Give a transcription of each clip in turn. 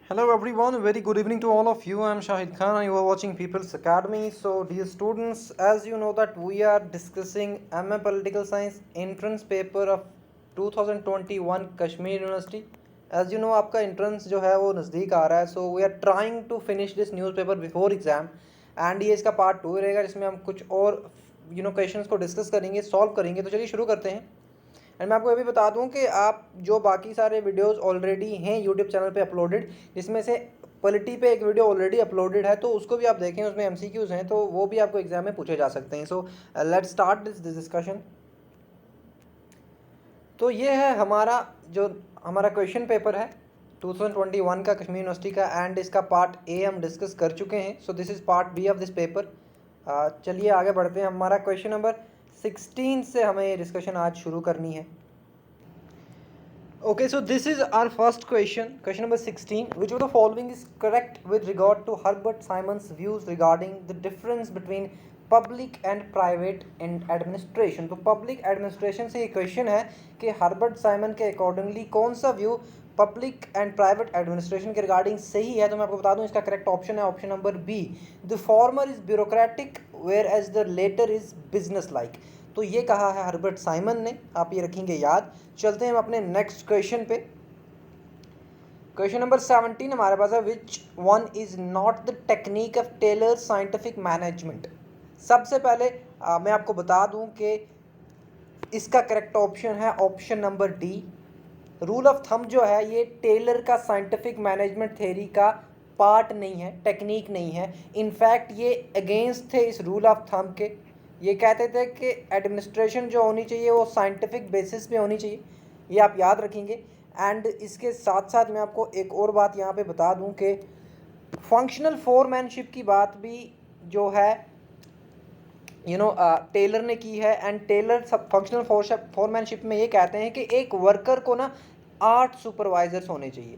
Hello everyone, very good evening to all of you. I'm Shahid Khan and you are watching People's Academy. So dear students, as you know that we are discussing MA Political Science entrance paper of 2021 Kashmir University. As you know आपका entrance जो है वो नज़दीक आ रहा है. So we are trying to finish this newspaper before exam and ये इसका part 2 रहेगा जिसमें हम कुछ और क्वेश्चंस को डिस्कस करेंगे, सॉल्व करेंगे. तो चलिए शुरू करते हैं. एंड मैं आपको ये भी बता दूं कि आप जो बाकी सारे वीडियोस ऑलरेडी हैं यूट्यूब चैनल पे अपलोडेड, जिसमें से पॉलिटी पे एक वीडियो ऑलरेडी अपलोडेड है, तो उसको भी आप देखें, उसमें एमसीक्यूज हैं, तो वो भी आपको एग्जाम में पूछे जा सकते हैं. So let's start this discussion. तो ये है हमारा क्वेश्चन पेपर है 2021 का कश्मीर यूनिवर्सिटी का, एंड इसका पार्ट ए हम डिस्कस कर चुके हैं. So this is part B of this paper. चलिए आगे बढ़ते हैं. हमारा क्वेश्चन नंबर 16 से हमें ये डिस्कशन आज शुरू करनी है. Okay, so this is our first question number 16. Which of the following is correct with regard to Herbert Simon's views regarding the difference between public and private administration? तो public administration से ये question है कि Herbert Simon के accordingly कौन सा view public and private administration के regarding सही है. तो मैं आपको बता दूं इसका करेक्ट ऑप्शन है option number B. The former is bureaucratic whereas the latter is business like. तो ये कहा है हर्बर्ट साइमन ने, आप ये रखेंगे याद. चलते हैं हम अपने नेक्स्ट क्वेश्चन पे. क्वेश्चन नंबर 17 हमारे पास है. Which one is not the technique of Taylor scientific management. सबसे पहले मैं आपको बता दूं कि इसका करेक्ट ऑप्शन है option number D. Rule of thumb जो है ये टेलर का साइंटिफिक मैनेजमेंट थ्योरी का पार्ट नहीं है, टेक्निक नहीं है. इनफैक्ट ये अगेंस्ट थे इस रूल ऑफ थंब के. ये कहते थे कि एडमिनिस्ट्रेशन जो होनी चाहिए वो साइंटिफिक बेसिस पे होनी चाहिए. ये आप याद रखेंगे. एंड इसके साथ साथ मैं आपको एक और बात यहाँ पे बता दूँ कि फंक्शनल फोरमैनशिप की बात भी जो है टेलर ने की है. एंड टेलर फंक्शनल फोरमैनशिप में ये कहते हैं कि एक वर्कर को ना 8 सुपरवाइजर्स होने चाहिए.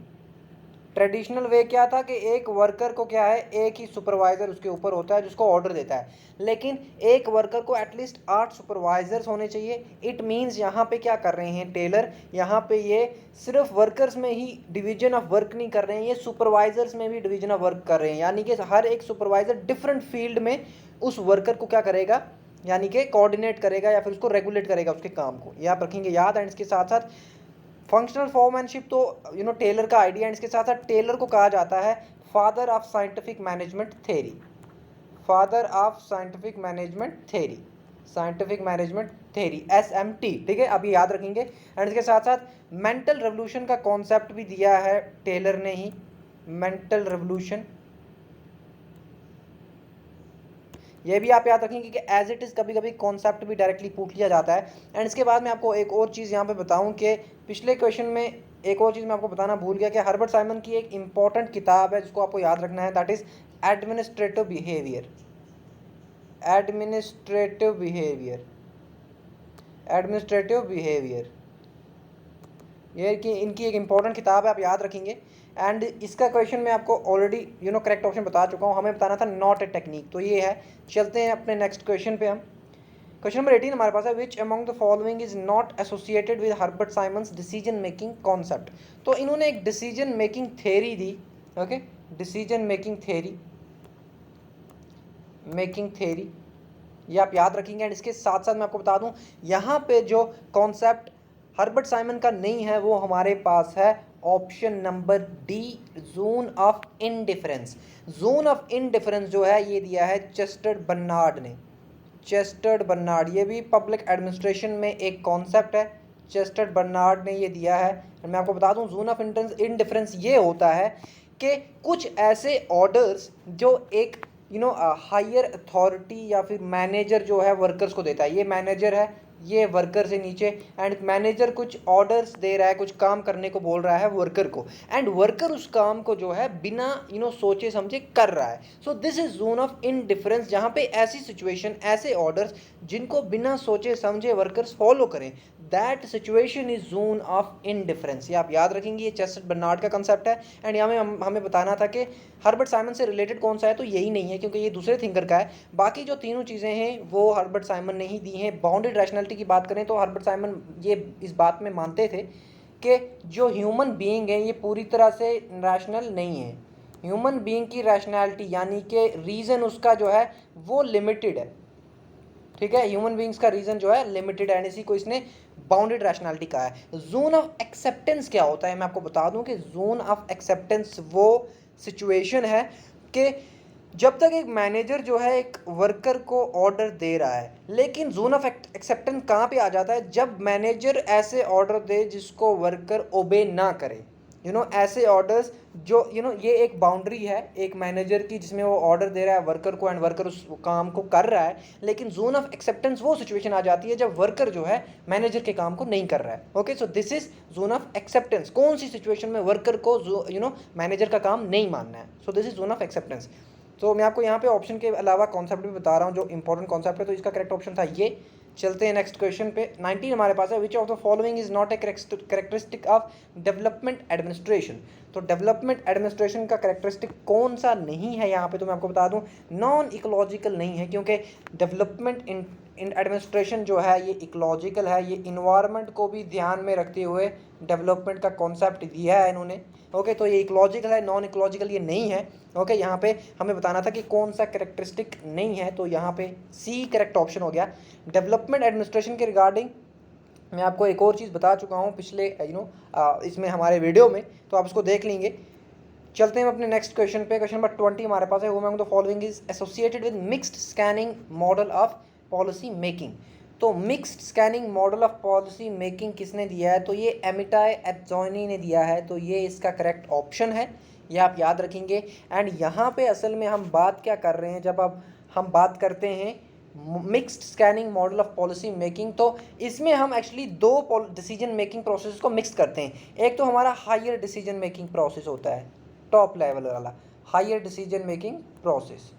ट्रेडिशनल वे क्या था कि एक वर्कर को क्या है, एक ही सुपरवाइज़र उसके ऊपर होता है जिसको ऑर्डर देता है. लेकिन एक वर्कर को एटलीस्ट 8 सुपरवाइजर्स होने चाहिए. इट मींस यहाँ पे क्या कर रहे हैं टेलर, यहाँ पे ये सिर्फ वर्कर्स में ही डिवीजन ऑफ वर्क नहीं कर रहे हैं, ये सुपरवाइजर्स में भी डिवीजन ऑफ वर्क कर रहे हैं. यानी कि हर एक सुपरवाइजर डिफरेंट फील्ड में उस वर्कर को क्या करेगा, यानी कि कोऑर्डिनेट करेगा या फिर उसको रेगुलेट करेगा उसके काम को. ये आप रखेंगे याद. एंड इसके साथ साथ फंक्शनल फोरमैनशिप तो टेलर का आइडिया. एंड इसके साथ साथ टेलर को कहा जाता है father of scientific management theory. Father of scientific management theory, scientific management theory SMT. ठीक है, आप ये याद रखेंगे. एंड इसके साथ साथ मेंटल रेवोल्यूशन का कॉन्सेप्ट भी दिया है टेलर ने ही. मेंटल रेवोल्यूशन ये भी आप याद रखेंगे कि एज इट इज़ कभी कभी कॉन्सेप्ट भी डायरेक्टली पूछ लिया जाता है. एंड इसके बाद मैं आपको एक और चीज़ यहाँ पे बताऊँ कि पिछले क्वेश्चन में एक और चीज़ मैं आपको बताना भूल गया कि हर्बर्ट साइमन की एक इंपॉर्टेंट किताब है जिसको आपको याद रखना है. That is administrative behaviour. Administrative behaviour, administrative behaviour ये कि इनकी एक इंपॉर्टेंट किताब है, आप याद रखेंगे. एंड इसका क्वेश्चन मैं आपको ऑलरेडी करेक्ट ऑप्शन बता चुका हूँ. हमें बताना था नॉट ए टेक्निक, तो ये है. चलते हैं अपने नेक्स्ट क्वेश्चन पे हम. क्वेश्चन नंबर 18 हमारे पास है. Which among the following is not associated with Herbert Simons decision making concept. तो इन्होंने एक डिसीजन मेकिंग थ्योरी दी. ओके, डिसीजन मेकिंग थ्योरी ये आप याद रखेंगे. एंड इसके साथ साथ मैं आपको बता दूं यहाँ पे जो कॉन्सेप्ट हर्बर्ट साइमन का नहीं है वो हमारे पास है option number D, zone of indifference. Zone of indifference जो है ये दिया है चेस्टर्ड बर्नार्ड ने. चेस्टर्ड बर्नार्ड ये भी पब्लिक एडमिनिस्ट्रेशन में एक कॉन्सेप्ट है. चेस्टर्ड बर्नार्ड ने ये दिया है. मैं आपको बता दूं जोन ऑफ इनडिफरेंस ये होता है कि कुछ ऐसे ऑर्डर्स जो एक हायर अथॉरिटी या फिर मैनेजर जो है वर्कर्स को देता है. ये मैनेजर है, ये वर्कर से नीचे. एंड मैनेजर कुछ ऑर्डर्स दे रहा है, कुछ काम करने को बोल रहा है वर्कर को. एंड वर्कर उस काम को जो है बिना सोचे समझे कर रहा है. सो this is zone of indifference, जहाँ पे ऐसी सिचुएशन, ऐसे ऑर्डर्स जिनको बिना सोचे समझे वर्कर्स फॉलो करें, that situation is zone of indifference. ये आप याद रखेंगे. ये चेस्टर्ड बर्नार्ड का कंसेप्ट है. एंड यहाँ में हमें बताना था कि हर्बर्ट साइमन से रिलेटेड कौन सा है, तो यही नहीं है क्योंकि ये दूसरे थिंकर का है. बाकी जो तीनों चीज़ें हैं वो हर्बर्ट साइमन ने ही दी हैं. बाउंडेड रैशनैलिटी की बात करें तो हर्बर्ट साइमन ये इस बात में मानते थे कि जो ह्यूमन बीइंग है ये पूरी तरह से रैशनल नहीं है। ह्यूमन बीइंग की रैशनैलिटी यानी कि रीज़न उसका जो है वो लिमिटेड है, ठीक है। ह्यूमन बीइंग्स का रीजन जो है लिमिटेड है, इसी को इसने बाउंडेड रैशनैलिटी कहा है। जोन ऑफ एक्सेप्टेंस क्या होता है, मैं आपको बता दूं कि जोन ऑफ एक्सेप्टेंस वो सिचुएशन है कि जब तक एक मैनेजर जो है एक वर्कर को ऑर्डर दे रहा है, लेकिन जोन ऑफ एक्सेप्टेंस कहाँ पे आ जाता है, जब मैनेजर ऐसे ऑर्डर दे जिसको वर्कर ओबे ना करे, ऐसे ऑर्डर्स जो ये एक बाउंड्री है एक मैनेजर की जिसमें वो ऑर्डर दे रहा है वर्कर को एंड वर्कर उस काम को कर रहा है, लेकिन जोन ऑफ एक्सेप्टेंस वो सिचुएशन आ जाती है जब वर्कर जो है मैनेजर के काम को नहीं कर रहा है। Okay, so this is zone of acceptance. कौन सी सिचुएशन में वर्कर को मैनेजर का काम नहीं मानना है, सो this is zone of acceptance. तो मैं आपको यहाँ पे ऑप्शन के अलावा कॉन्सेप्ट भी बता रहा हूँ जो इंपॉर्टेंट कॉन्सेप्ट है, तो इसका करेक्ट ऑप्शन था ये। चलते हैं नेक्स्ट क्वेश्चन पे। 19 हमारे पास है, which of the following is not a characteristic of development administration. तो डेवलपमेंट एडमिनिस्ट्रेशन का करेक्टरिस्टिक कौन सा नहीं है यहाँ पे, तो मैं आपको बता दूँ नॉन इकोलॉजिकल नहीं है, क्योंकि डेवलपमेंट इन एडमिनिस्ट्रेशन जो है ये इकोलॉजिकल है, ये इन्वायरमेंट को भी ध्यान में रखते हुए डेवलपमेंट का कॉन्सेप्ट दिया है इन्होंने। ओके, तो ये इकोलॉजिकल है, नॉन इकोलॉजिकल ये नहीं है। ओके, यहाँ पे हमें बताना था कि कौन सा करेक्टरिस्टिक नहीं है, तो यहाँ पे सी करेक्ट ऑप्शन हो गया। डेवलपमेंट एडमिनिस्ट्रेशन के रिगार्डिंग मैं आपको एक और चीज़ बता चुका हूँ पिछले इसमें हमारे वीडियो में, तो आप उसको देख लेंगे। चलते हैं अपने नेक्स्ट क्वेश्चन पे। क्वेश्चन नंबर 20 हमारे पास है, the following is associated with mixed scanning model of policy making. तो mixed scanning model of policy making किसने दिया है, तो ये एमिटाई एब्जॉनी ने दिया है, तो ये इसका करेक्ट ऑप्शन है, ये आप याद रखेंगे। एंड यहाँ पे असल में हम बात क्या कर रहे हैं, जब अब हम बात करते हैं mixed scanning model of policy making, तो इसमें हम एक्चुअली दो डिसीजन मेकिंग प्रोसेस को मिक्स करते हैं। एक तो हमारा हायर डिसीजन मेकिंग प्रोसेस होता है, टॉप लेवल वाला हायर डिसीजन मेकिंग प्रोसेस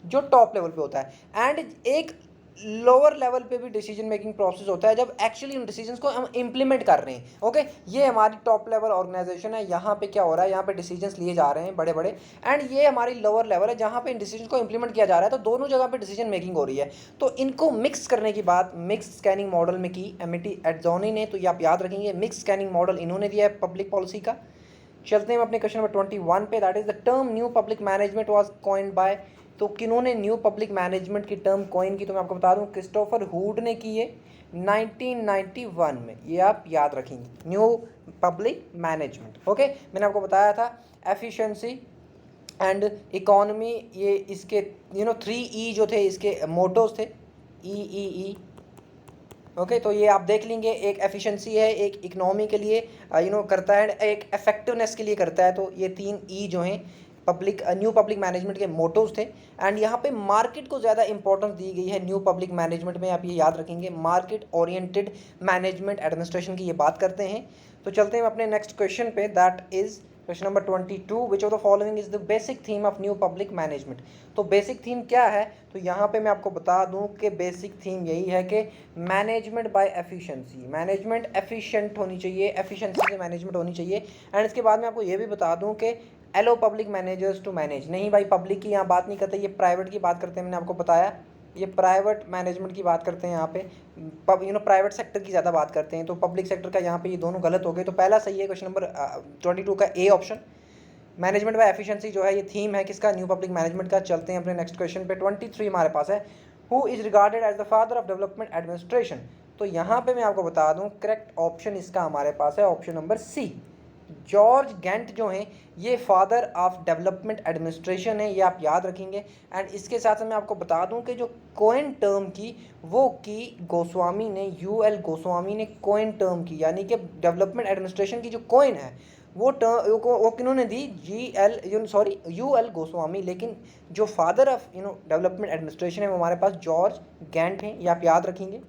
जो टॉप लेवल पे होता है, एंड एक लोअर लेवल पे भी डिसीजन मेकिंग प्रोसेस होता है जब एक्चुअली उन डिसीजंस को हम इंप्लीमेंट कर रहे हैं। ओके, ये हमारी टॉप लेवल ऑर्गेनाइजेशन है, यहाँ पे क्या हो रहा है, यहाँ पे डिसीजंस लिए जा रहे हैं बड़े बड़े, एंड ये हमारी लोअर लेवल है जहाँ पे इन डिसीजन को इंप्लीमेंट किया जा रहा है, तो दोनों जगह पे डिसीजन मेकिंग हो रही है। तो इनको मिक्स करने की बात मिक्स स्कैनिंग मॉडल में की एमिटी एड्जोनी ने, तो ये आप याद रखेंगे मिक्स स्कैनिंग मॉडल इन्होंने दिया है पब्लिक पॉलिसी का। चलते हैं अपने क्वेश्चन नंबर 21 पे, that is the term new public management was coined bye. तो किन्होंने न्यू पब्लिक मैनेजमेंट की टर्म कॉइन की, तो मैं आपको बता दूं क्रिस्टोफर हुड ने की है 1991 में, ये आप याद रखेंगे न्यू पब्लिक मैनेजमेंट। ओके, मैंने आपको बताया था एफिशिएंसी एंड इकोनॉमी, ये इसके 3 E जो थे इसके मोटोज थे, ई। ओके, तो ये आप देख लेंगे, एक एफिशिएंसी है, एक इकोनॉमी के लिए करता है, एक इफेक्टिवनेस के लिए करता है, तो ये 3 E जो हैं न्यू पब्लिक मैनेजमेंट के मोटोज थे। एंड यहाँ पे मार्केट को ज़्यादा इंपॉर्टेंस दी गई है न्यू पब्लिक मैनेजमेंट में, आप ये याद रखेंगे मार्केट ओरिएंटेड मैनेजमेंट एडमिनिस्ट्रेशन की ये बात करते हैं। तो चलते हैं अपने नेक्स्ट क्वेश्चन पे, that is question number 22, which of the following is the basic theme of new public management. तो बेसिक थीम क्या है, तो यहाँ पे मैं आपको बता दूँ कि बेसिक थीम यही है कि management by efficiency, management efficient होनी चाहिए, एफिशिएंसी से मैनेजमेंट होनी चाहिए। एंड इसके बाद मैं आपको ये भी बता दूँ कि allow public managers to manage, नहीं भाई पब्लिक की यहाँ बात नहीं करते, ये प्राइवेट की बात करते हैं, मैंने आपको बताया ये प्राइवेट मैनेजमेंट की बात करते हैं यहाँ पे, प्राइवेट सेक्टर की ज़्यादा बात करते हैं, तो पब्लिक सेक्टर का यहाँ पे ये दोनों गलत हो गए। तो पहला सही है क्वेश्चन नंबर 22 का A option, management by efficiency जो है ये थीम है किसका, न्यू पब्लिक मैनेजमेंट का। चलते हैं अपने नेक्स्ट क्वेश्चन पे। 23 हमारे पास है, who is regarded as the father of development administration. तो यहाँ पे मैं आपको बता दूँ करेक्ट ऑप्शन इसका हमारे पास है option number C, George Gant जो हैं ये फादर ऑफ डेवलपमेंट एडमिनिस्ट्रेशन है, ये आप याद रखेंगे। एंड इसके साथ साथ मैं आपको बता दूं कि जो कोइन टर्म की वो की गोस्वामी ने, यूएल गोस्वामी ने कोइन टर्म की, यानी कि डेवलपमेंट एडमिनिस्ट्रेशन की जो कोइन है वो टर्म वो किन्होंने दी, यूएल गोस्वामी, लेकिन जो फादर ऑफ डेवलपमेंट एडमिनिस्ट्रेशन है वो हमारे पास जॉर्ज गेंट हैं, ये आप याद रखेंगे।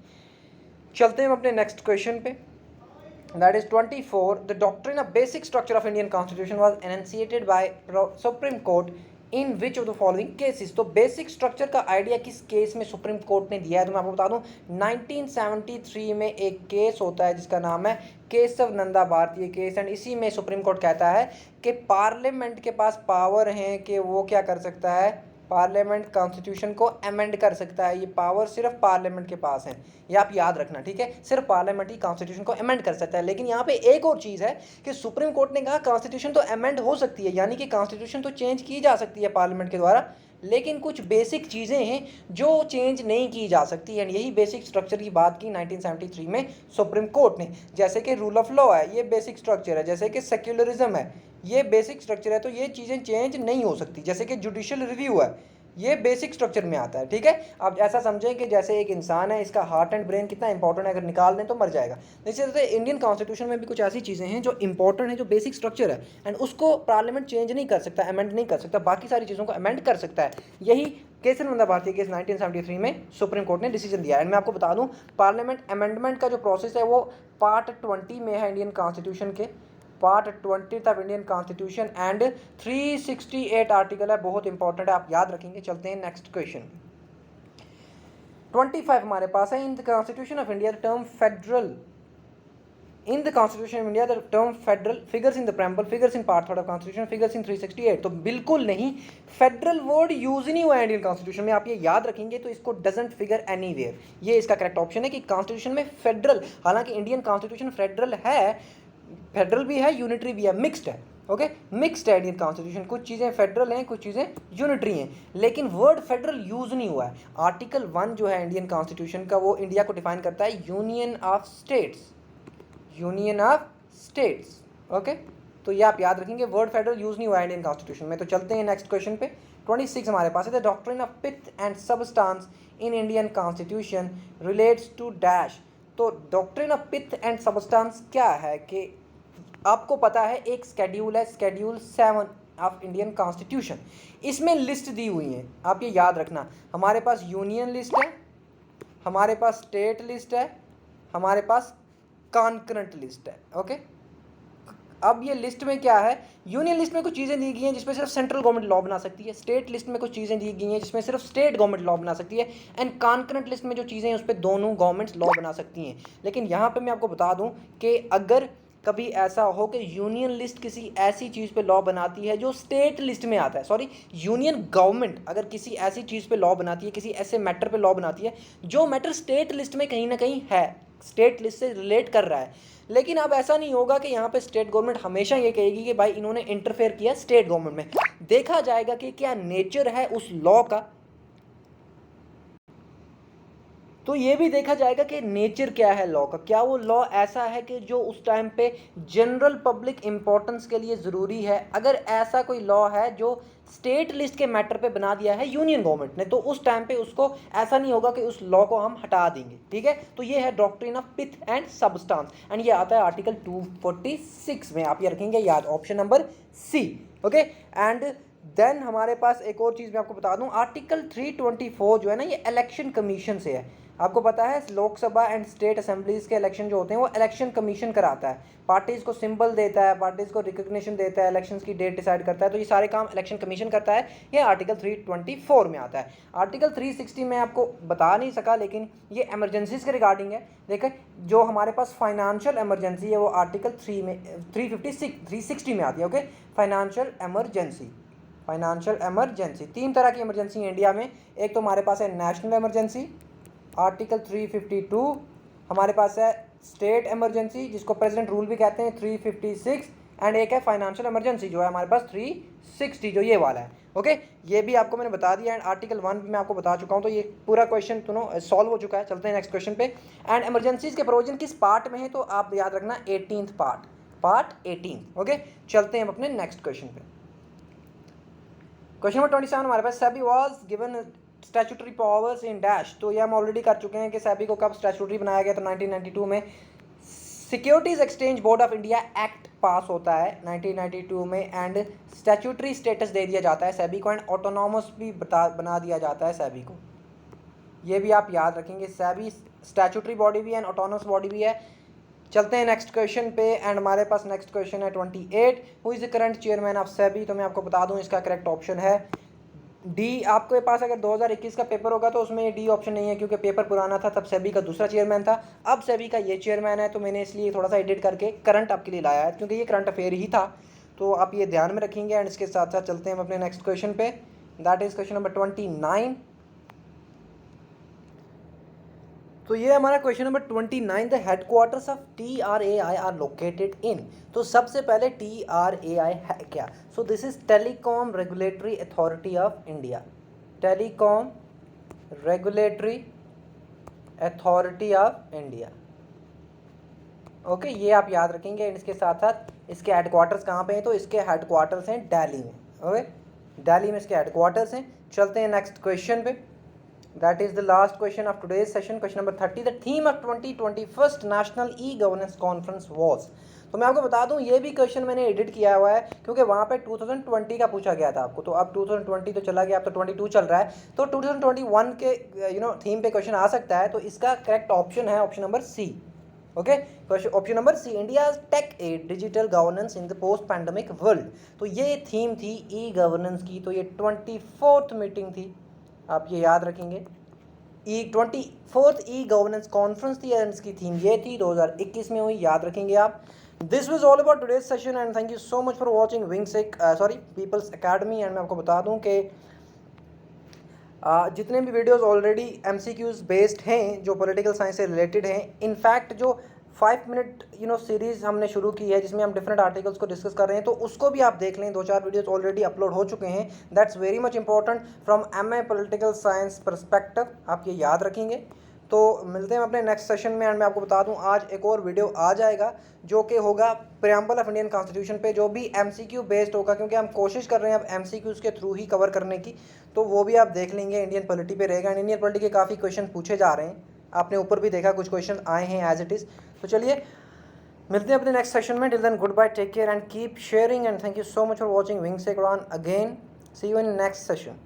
चलते हैं अपने नेक्स्ट क्वेश्चन पे, that is 24, the doctrine of basic structure of Indian constitution was enunciated by Supreme Court in which of the following cases। तो बेसिक स्ट्रक्चर का आइडिया किस केस में सुप्रीम कोर्ट ने दिया है, तो मैं आपको बता दूं 1973 में एक केस होता है जिसका नाम है केशव नंदा भारतीय केस, एंड इसी में सुप्रीम कोर्ट कहता है कि पार्लियामेंट के पास पावर है कि वो क्या कर सकता है, पार्लियामेंट कॉन्स्टिट्यूशन को अमेंड कर सकता है, ये पावर सिर्फ पार्लियामेंट के पास है, ये आप याद रखना, ठीक है। सिर्फ पार्लियामेंट ही कॉन्स्टिट्यूशन को अमेंड कर सकता है। लेकिन यहाँ पे एक और चीज़ है कि सुप्रीम कोर्ट ने कहा कॉन्स्टिट्यूशन तो अमेंड हो सकती है, यानी कि कॉन्स्टिट्यूशन तो चेंज की जा सकती है पार्लियामेंट के द्वारा, लेकिन कुछ बेसिक चीज़ें हैं जो चेंज नहीं की जा सकती। एंड यही बेसिक स्ट्रक्चर की बात की 1973 में सुप्रीम कोर्ट ने, जैसे कि रूल ऑफ लॉ है, ये बेसिक स्ट्रक्चर है, जैसे कि सेक्युलरिज्म है, ये बेसिक स्ट्रक्चर है, तो ये चीज़ें चेंज नहीं हो सकती। जैसे कि जुडिशियल रिव्यू है, ये बेसिक स्ट्रक्चर में आता है, ठीक है। आप ऐसा समझें कि जैसे एक इंसान है, इसका हार्ट एंड ब्रेन कितना इंपॉर्टेंट है, अगर निकाल दें तो मर जाएगा। इसी तरह इंडियन कॉन्स्टिट्यूशन में भी कुछ ऐसी चीज़ें हैं जो इंपॉर्टेंट है, जो बेसिक स्ट्रक्चर है, एंड उसको पार्लियामेंट चेंज नहीं कर सकता, अमेंड नहीं कर सकता, बाकी सारी चीज़ों को अमेंड कर सकता है। यही केसर नंदा भारती केस 1973 में सुप्रीम कोर्ट ने डिसीजन दिया। एंड मैं आपको बता दूं, पार्लियामेंट अमेंडमेंट का जो प्रोसेस है वो पार्ट 20 में है इंडियन कॉन्स्टिट्यूशन के, part 20 of Indian constitution, and 368 article है, बहुत इंपॉर्टेंट है, आप याद रखेंगे। चलते हैं नेक्स्ट क्वेश्चन। 25 हमारे पास है, in the constitution of India the term federal, in the constitution of India the term federal figures in the preamble, figures in part 3 of constitution, figures in 368। तो बिल्कुल नहीं, फेडरल वर्ड यूज ही नहीं हुआ है Indian constitution में, आप ये याद रखेंगे। तो इसको डजंट फिगर एनीवेयर, ये इसका करेक्ट ऑप्शन है कि कॉन्स्टिट्यूशन में फेडरल, हालांकि इंडियन कॉन्स्टिट्यूशन फेडरल है, फेडरल भी है, यूनिटरी भी है, मिक्स्ड है, ओके, मिक्स्ड है इंडियन कॉन्स्टिट्यूशन, कुछ चीज़ें फेडरल हैं, कुछ चीज़ें यूनिटरी हैं, लेकिन वर्ड फेडरल यूज नहीं हुआ है। आर्टिकल 1 जो है इंडियन कॉन्स्टिट्यूशन का, वो इंडिया को डिफाइन करता है union of states, union of states, okay. तो ये आप याद रखेंगे, वर्ड फेडरल यूज नहीं हुआ है इंडियन कॉन्स्टिट्यूशन में। तो चलते हैं नेक्स्ट क्वेश्चन पे। 26 हमारे पास है, the doctrine of pith and substance in Indian constitution relates to dash. तो doctrine of pith and substance क्या है कि आपको पता है एक स्केड्यूल है, स्केड्यूल 7 ऑफ इंडियन कॉन्स्टिट्यूशन, इसमें लिस्ट दी हुई है, आप ये याद रखना। हमारे पास यूनियन लिस्ट है, हमारे पास स्टेट लिस्ट है, हमारे पास कॉन्करेंट लिस्ट है, ओके। अब ये लिस्ट में क्या है, यूनियन लिस्ट में कुछ चीज़ें दी गई हैं जिसमें सिर्फ सेंट्रल गवर्नमेंट लॉ बना सकती है, स्टेट लिस्ट में कुछ चीज़ें दी गई हैं जिसमें सिर्फ स्टेट गवर्नमेंट लॉ बना सकती है, एंड कॉन्करेंट लिस्ट में जो चीज़ें हैं उस पर दोनों गवर्नमेंट्स लॉ बना सकती हैं। लेकिन यहाँ पे मैं आपको बता दूँ कि अगर कभी ऐसा हो कि यूनियन लिस्ट किसी ऐसी चीज़ पे लॉ बनाती है जो स्टेट लिस्ट में आता है, सॉरी, यूनियन गवर्नमेंट अगर किसी ऐसी चीज़ पे लॉ बनाती है, किसी ऐसे मैटर पे लॉ बनाती है जो मैटर स्टेट लिस्ट में कहीं ना कहीं है, स्टेट लिस्ट से रिलेट कर रहा है, लेकिन अब ऐसा नहीं होगा कि यहाँ पे स्टेट गवर्नमेंट हमेशा ये कहेगी कि भाई इन्होंने इंटरफेयर किया स्टेट गवर्नमेंट में। देखा जाएगा कि क्या नेचर है उस लॉ का, तो ये भी देखा जाएगा कि नेचर क्या है लॉ का, क्या वो लॉ ऐसा है कि जो उस टाइम पे जनरल पब्लिक इंपॉर्टेंस के लिए ज़रूरी है। अगर ऐसा कोई लॉ है जो स्टेट लिस्ट के मैटर पे बना दिया है यूनियन गवर्नमेंट ने, तो उस टाइम पे उसको ऐसा नहीं होगा कि उस लॉ को हम हटा देंगे, ठीक है। तो ये है doctrine of pith and substance, and ये आता है आर्टिकल 246 में, आप ये रखेंगे याद, option number C, okay. And then हमारे पास एक और चीज़ मैं आपको बता दूं, आर्टिकल 324 जो है ना, ये इलेक्शन कमीशन से है। आपको पता है लोकसभा एंड स्टेट असेंबलीज के इलेक्शन जो होते हैं वो इलेक्शन कमीशन कराता है, पार्टीज़ को सिंबल देता है, पार्टीज़ को रिकग्निशन देता है, इलेक्शंस की डेट डिसाइड करता है, तो ये सारे काम इलेक्शन कमीशन करता है। ये आर्टिकल 324 में आता है। आर्टिकल 360 में आपको बता नहीं सका, लेकिन ये एमरजेंसीज के रिगार्डिंग है। देखें, जो हमारे पास फाइनेंशियल एमरजेंसी है वो आर्टिकल 360 में आती है, okay. Financial emergency, financial emergency, 3 तरह की इमरजेंसी है इंडिया में। एक तो हमारे पास है नेशनल इमरजेंसी, आर्टिकल 352, हमारे पास है स्टेट इमरजेंसी जिसको प्रेसिडेंट रूल भी कहते हैं 356, एंड एक है फाइनेंशियल इमरजेंसी जो है हमारे पास 360, जो ये वाला है, ओके। ये भी आपको मैंने बता दिया, एंड आर्टिकल 1 भी मैं आपको बता चुका हूँ, तो ये पूरा क्वेश्चन दोनों सॉल्व हो चुका है। चलते हैं नेक्स्ट क्वेश्चन पे। एंड इमरजेंसीज के प्रोविजन किस पार्ट में है, तो आप याद रखना 18th पार्ट, पार्ट 18, ओके। चलते हैं हम अपने नेक्स्ट क्वेश्चन पे। क्वेश्चन नंबर 27 हमारे पास, SEBI was given statutory powers in dash. तो ये हम ऑलरेडी कर चुके हैं कि सेबी को कब स्टैट्यूटरी बनाया गया, तो 1992 में securities exchange board of India act पास होता है 1992 में, एंड स्टैट्यूटरी स्टेटस दे दिया जाता है सेबी को, एंड ऑटोनॉमस भी बना दिया जाता है सेबी को। ये भी आप याद रखेंगे, सेबी स्टैट्यूटरी बॉडी भी है एंड ऑटोनॉमस बॉडी भी है। चलते हैं नेक्स्ट क्वेश्चन पे, एंड हमारे पास नेक्स्ट क्वेश्चन है 28, who is the current chairman of SEBI. तो मैं आपको बता दूं इसका करेक्ट ऑप्शन है डी। आपके पास अगर 2021 का पेपर होगा तो उसमें ये डी ऑप्शन नहीं है, क्योंकि पेपर पुराना था, तब सेबी का दूसरा चेयरमैन था, अब सेबी का ये चेयरमैन है। तो मैंने इसलिए थोड़ा सा एडिट करके करंट आपके लिए लाया है, क्योंकि ये करंट अफेयर ही था, तो आप ये ध्यान में रखेंगे। एंड इसके साथ साथ चलते हैं हम अपने नेक्स्ट क्वेश्चन पे। That is question number 29। तो ये हमारा question number 29, the headquarters of TRAI are located in. तो सबसे पहले TRAI है क्या? So this is telecom regulatory authority of India, telecom regulatory authority of India. Okay, ये आप याद रखेंगे। इसके साथ साथ इसके हेडक्वार्टर्स कहाँ पे हैं? तो इसके हेडक्वार्टर्स हैं दिल्ली में। ओके, दिल्ली में इसके हेडक्वार्टर्स हैं। चलते हैं नेक्स्ट क्वेश्चन पे। That is the last question of today's session, question number 30। The theme of 2021 national e governance conference was. तो मैं आपको बता दूं, ये भी क्वेश्चन मैंने एडिट किया हुआ है क्योंकि वहाँ पे 2020 का पूछा गया था आपको। तो अब 2020 तो चला गया, अब तो 22 चल रहा है। तो 2021 के थीम पे क्वेश्चन आ सकता है। तो इसका करेक्ट ऑप्शन है option number C. Okay, option number C, India techade digital governance in the post pandemic world. तो ये थीम थी ई गवर्नेंस की। तो ये 24th मीटिंग थी, आप ये याद रखेंगे। 24th ई गवर्नेंस कॉन्फ्रेंस थी एंड इसकी थीम ये थी, 2021 में हुई, याद रखेंगे आप। This was all about today's session and thank you so much for watching Wingsec people's academy. And मैं आपको बता दूं कि जितने भी वीडियोस ऑलरेडी MCQs बेस्ड हैं जो पॉलिटिकल साइंस से रिलेटेड हैं, इनफैक्ट जो 5 मिनट सीरीज़ हमने शुरू की है जिसमें हम डिफरेंट आर्टिकल्स को डिस्कस कर रहे हैं, तो उसको भी आप देख लें। 2-4 वीडियोस ऑलरेडी अपलोड हो चुके हैं। That's very much important from MA political science perspective, आप ये याद रखेंगे। तो मिलते हैं अपने नेक्स्ट सेशन में। एंड मैं आपको बता दूं, आज एक और वीडियो आ जाएगा जो कि होगा प्रियम्बल ऑफ इंडियन कॉन्स्टिट्यूशन पे, जो भी MCQ बेस्ड होगा, क्योंकि हम कोशिश कर रहे हैं अब MCQs के थ्रू ही कवर करने की। तो वो भी आप देख लेंगे, इंडियन पॉलिटी पे रहेगा। इंडियन पॉलिटी के काफ़ी क्वेश्चन पूछे जा रहे हैं, आपने ऊपर भी देखा कुछ क्वेश्चन आए हैं एज इट इज़। तो चलिए मिलते हैं अपने नेक्स्ट सेशन में। Till then good bye, take care and keep sharing and thank you so much for watching Wingsec Udaan again. See you in next session.